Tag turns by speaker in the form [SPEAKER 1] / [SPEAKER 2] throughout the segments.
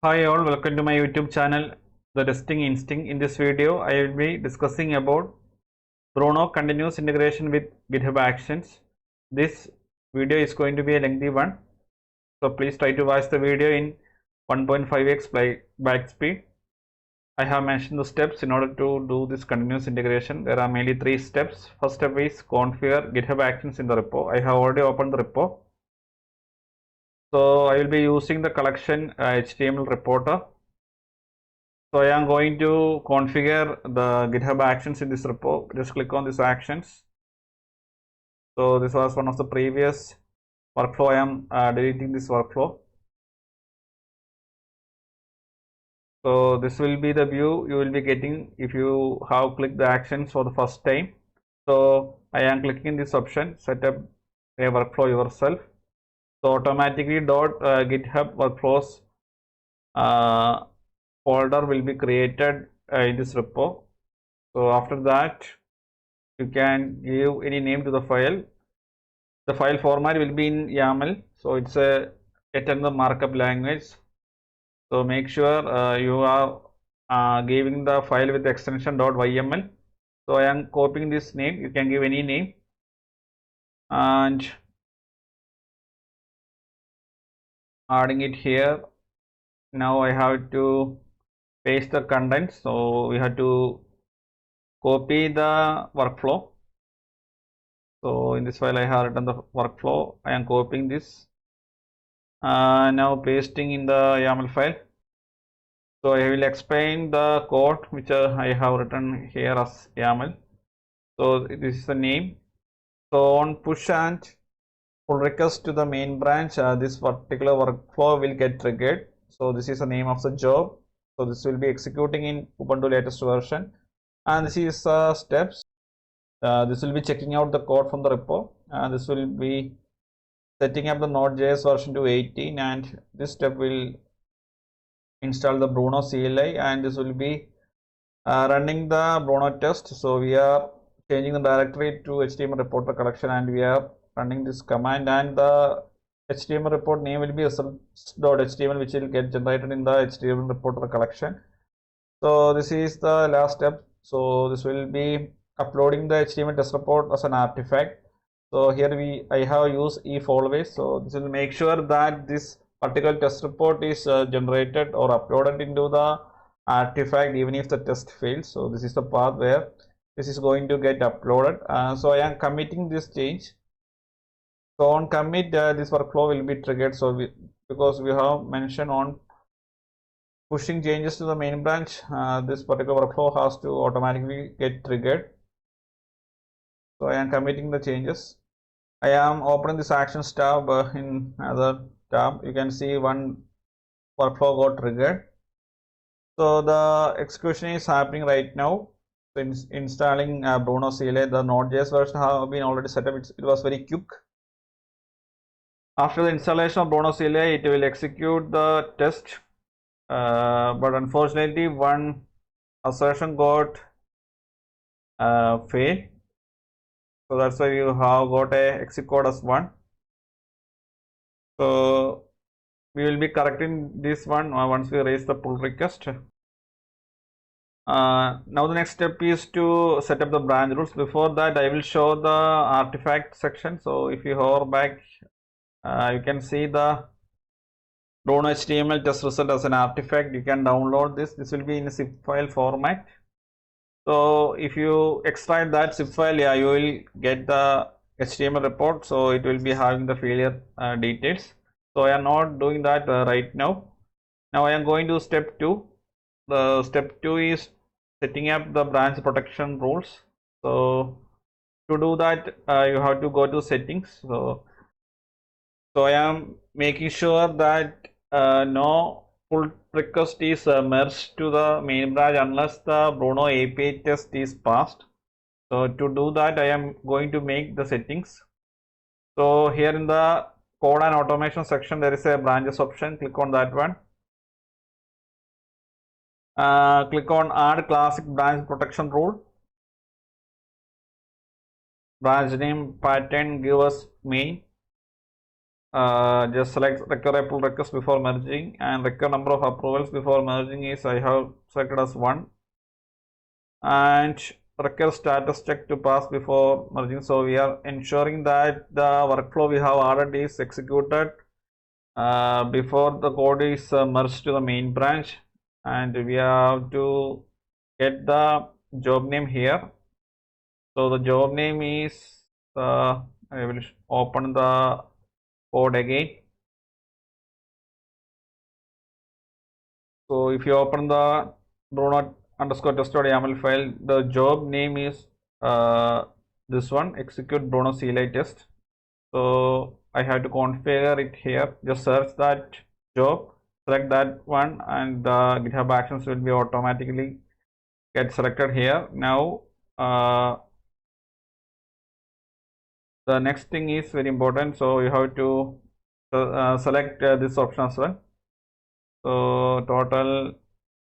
[SPEAKER 1] Hi all, welcome to my YouTube channel, The Testing Instinct. In this video, I will be discussing about Bruno Continuous Integration with GitHub Actions. This video is going to be a lengthy one, so please try to watch the video in 1.5x byte speed. I have mentioned the steps in order to do this continuous integration. There are mainly 3 steps. First step is configure GitHub Actions in the repo. I have already opened the repo. So I will be using the collection HTMLReporter. So I am going to configure the GitHub Actions in this repo. Just click on this actions. So this was one of the previous workflow. I am deleting this workflow. So this will be the view you will be getting if you have clicked the actions for the first time. So I am clicking this option, set up a workflow yourself. So automatically .github workflows folder will be created in this repo. So after that, you can give any name to the file. The file format will be in YAML, so it's a yet another markup language. So make sure you are giving the file with the extension .yml. So I am copying this name. You can give any name and adding it here. Now I have to paste the contents. So we have to copy the workflow. So in this file I have written the workflow. I am copying this. Now pasting in the YAML file. So I will explain the code which I have written here as YAML. So this is the name. So on push and pull request to the main branch, this particular workflow will get triggered. So this is the name of the job. So this will be executing in Ubuntu latest version, and this is steps. This will be checking out the code from the repo, and this will be setting up the Node.js version to 18, and this step will install the Bruno CLI, and this will be running the Bruno test. So we are changing the directory to HTMLReporter collection, and we are running this command, and the HTML report name will be results.html, which will get generated in the HTMLReporter collection. So this is the last step. So this will be uploading the HTML test report as an artifact. So here I have used if always. So this will make sure that this particular test report is generated or uploaded into the artifact even if the test fails. So this is the path where this is going to get uploaded. So I am committing this change. So on commit, this workflow will be triggered. So because we have mentioned on pushing changes to the main branch, this particular workflow has to automatically get triggered. So I am committing the changes. I am opening this actions tab in another tab. You can see one workflow got triggered. So the execution is happening right now. So installing Bruno CLI, the Node.js version have been already set up. It was very quick. After the installation of Bruno CLI, it will execute the test, but unfortunately one assertion got failed. So that's why you have got a exit code as 1. So we will be correcting this one once we raise the pull request. Now the next step is to set up the branch rules. Before that, I will show the artifact section. So if you hover back, you can see the Bruno HTML test result as an artifact. You can download this. This will be in a zip file format. So if you extract that zip file, yeah, you will get the HTML report. So it will be having the failure details. So I am not doing that right now. Now I am going to step 2. The step 2 is setting up the branch protection rules. So to do that, you have to go to settings. So I am making sure that no pull request is merged to the main branch unless the Bruno API test is passed. So to do that, I am going to make the settings. So here in the code and automation section, there is a branches option. Click on that one. Click on add classic branch protection rule. Branch name pattern, give us main. just select require a pull request before merging, and require number of approvals before merging is I have selected as 1, and require status check to pass before merging. So we are ensuring that the workflow we have added is executed before the code is merged to the main branch, and we have to get the job name here. So the job name is I will open the code again. So if you open the Bruno underscore test.yaml file, the job name is this one, execute Bruno CLI test. So I have to configure it here. Just search that job, select that one, and the GitHub Actions will be automatically get selected here. Now the next thing is very important. So you have to select this option as well. So total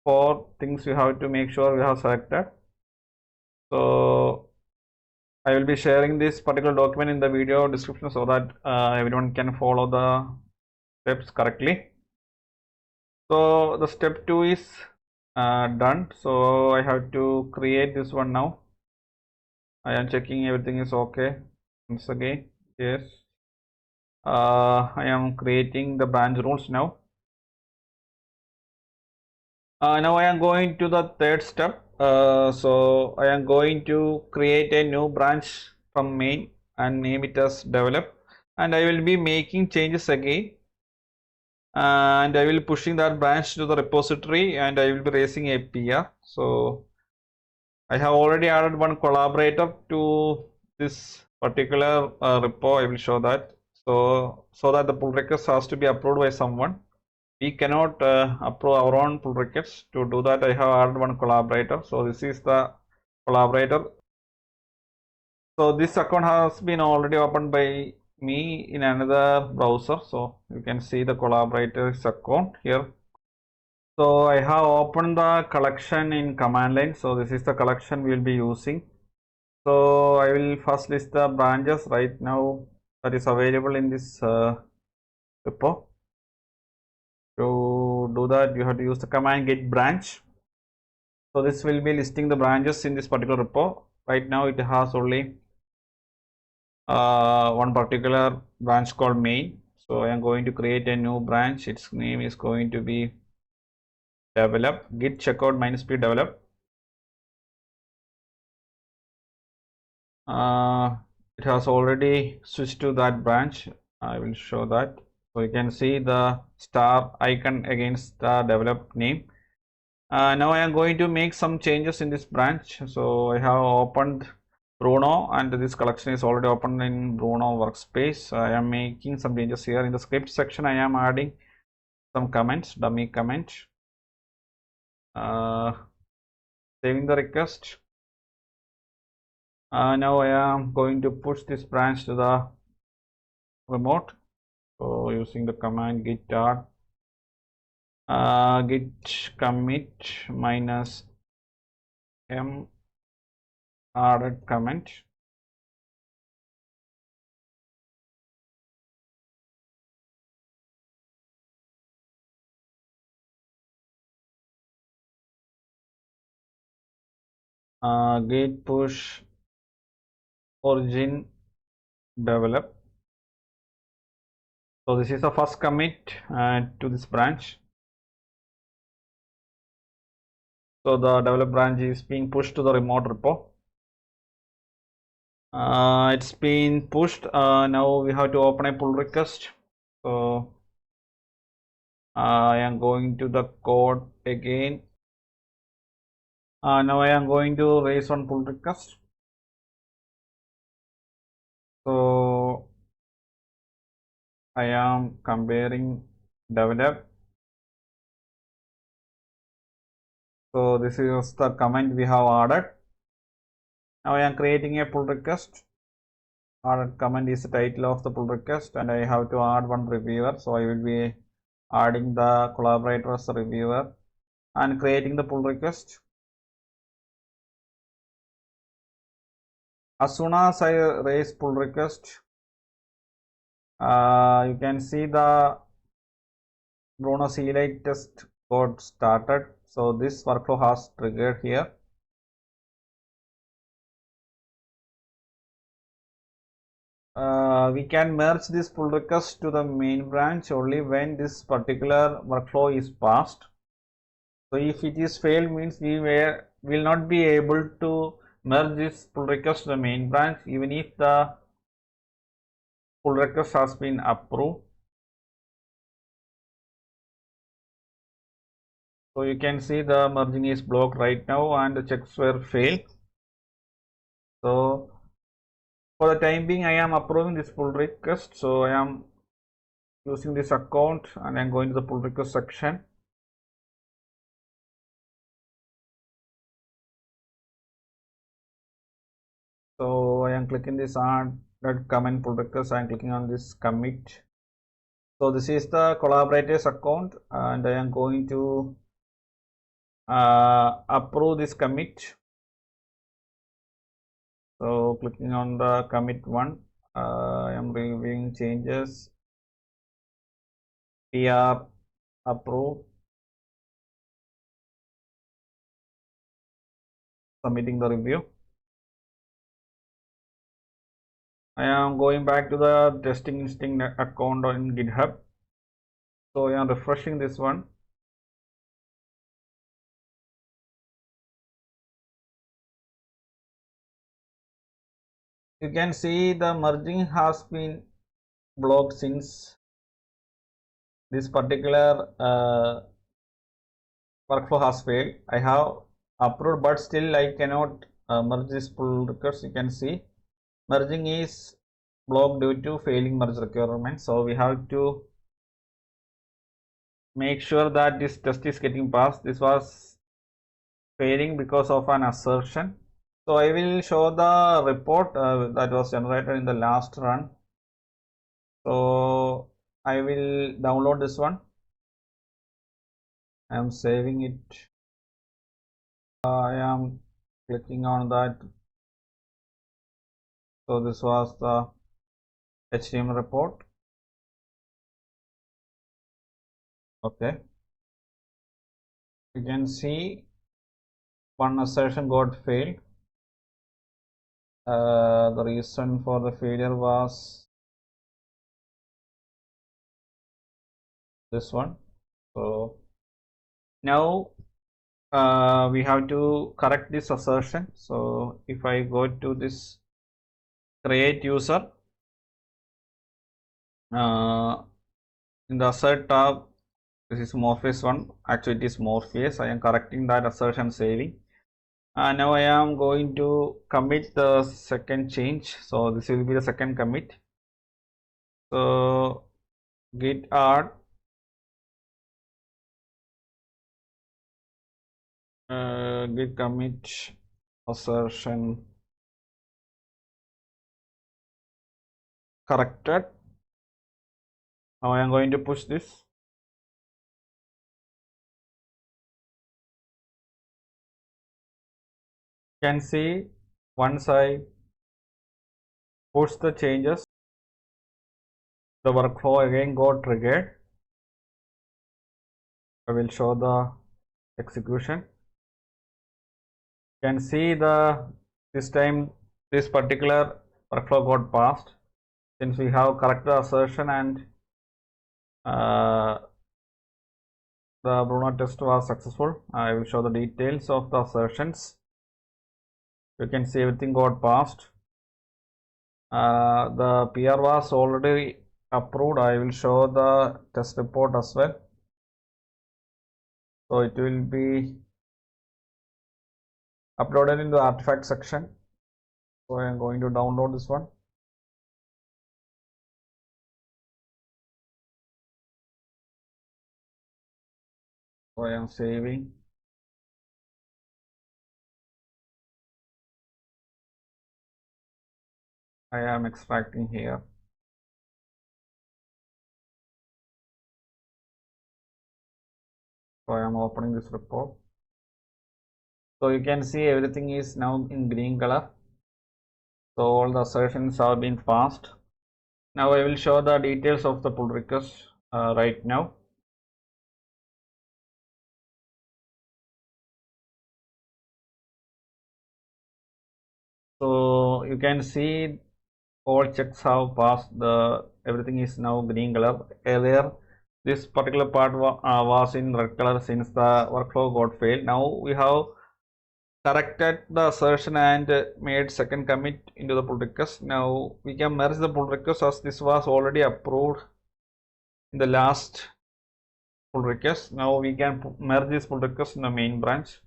[SPEAKER 1] 4 things you have to make sure we have selected. So I will be sharing this particular document in the video description so that everyone can follow the steps correctly. So the step 2 is done. So I have to create this one now. I am checking everything is okay. Once again, yes. I am creating the branch rules now. Now I am going to the third step. So I am going to create a new branch from main and name it as develop, and I will be making changes again, and I will pushing that branch to the repository, and I will be raising a PR. So I have already added one collaborator to this particular repo. I will show that. So that the pull request has to be approved by someone. We cannot approve our own pull requests. To do that, I have added one collaborator. So this is the collaborator. So this account has been already opened by me in another browser. So you can see the collaborator's account here. So I have opened the collection in command line. So this is the collection we will be using. So I will first list the branches right now that is available in this repo. To do that, you have to use the command git branch. So this will be listing the branches in this particular repo. Right now it has only one particular branch called main. So I am going to create a new branch. Its name is going to be develop git checkout -p develop. It has already switched to that branch. I will show that. So you can see the star icon against the develop name. Now I am going to make some changes in this branch. So I have opened Bruno, and this collection is already open in Bruno workspace. I am making some changes here in the script section. I am adding some comments, dummy comment, saving the request. Now I am going to push this branch to the remote. So using the command git add git commit -m added comment. Git push origin develop. So this is the first commit to this branch. So the develop branch is being pushed to the remote repo. It's been pushed. Now we have to open a pull request. So I am going to the code again. Now I am going to raise one pull request. So I am comparing develop. So this is the comment we have added. Now I am creating a pull request. Added comment is the title of the pull request, and I have to add one reviewer. So I will be adding the collaborator as a reviewer and creating the pull request. As soon as I raise pull request, You can see the Bruno CLI test got started. So this workflow has triggered here. We can merge this pull request to the main branch only when this particular workflow is passed. So if it is failed means we will not be able to merge this pull request to the main branch even if the pull request has been approved. So you can see the merging is blocked right now and the checks were failed. So for the time being I am approving this pull request. So I am using this account and I am going to the pull request section. So I am clicking this add comment pull request. I am clicking on this commit. So this is the collaborators account and I am going to approve this commit. So clicking on the commit one, I am reviewing changes, PR approve, submitting the review. I am going back to the testing instinct account on GitHub. So I am refreshing this one. You can see the merging has been blocked since this particular workflow has failed. I have approved but still I cannot merge this pull request. You can see merging is blocked due to failing merge requirement. So we have to make sure that this test is getting passed. This was failing because of an assertion. So I will show the report that was generated in the last run. So I will download this one. I am saving it. I am clicking on that. So this was the HTML report. Okay. You can see one assertion got failed. The reason for the failure was this one. So now we have to correct this assertion. So if I go to this create user in the assert tab, this is Morpheus one. Actually it is Morpheus. I am correcting that assertion, saving. Now I am going to commit the second change. So this will be the second commit. So git add git commit assertion corrected. Now I am going to push this. You can see once I push the changes, the workflow again got triggered. I will show the execution. You can see this time this particular workflow got passed since we have corrected assertion and the Bruno test was successful. I will show the details of the assertions. You can see everything got passed. The PR was already approved. I will show the test report as well. So it will be uploaded in the artifact section. So I am going to download this one. So I am saving. I am extracting here. So I am opening this report. So you can see everything is now in green color. So all the assertions have been passed. Now I will show the details of the pull request right now. So you can see all checks have passed. Everything is now green color. Earlier this particular part was in red color since the workflow got failed. Now we have corrected the assertion and made second commit into the pull request. Now we can merge the pull request as this was already approved in the last pull request. Now we can merge this pull request in the main branch.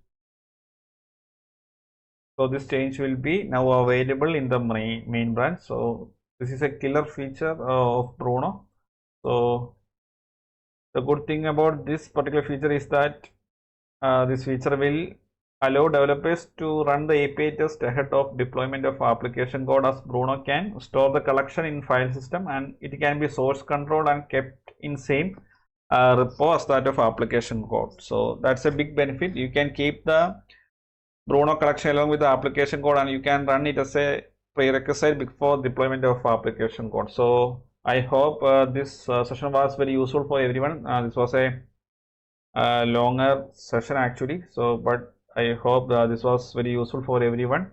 [SPEAKER 1] So this change will be now available in the main branch. So this is a killer feature of Bruno. So the good thing about this particular feature is that this feature will allow developers to run the API test ahead of deployment of application code, as Bruno can store the collection in file system and it can be source controlled and kept in same repo as that of application code. So that's a big benefit. You can keep the Bruno collection along with the application code and you can run it as a prerequisite before deployment of application code. So I hope this session was very useful for everyone. This was a longer session actually, so but I hope this was very useful for everyone.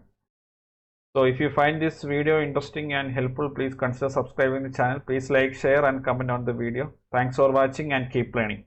[SPEAKER 1] So if you find this video interesting and helpful, please consider subscribing the channel. Please like, share and comment on the video. Thanks for watching and keep learning.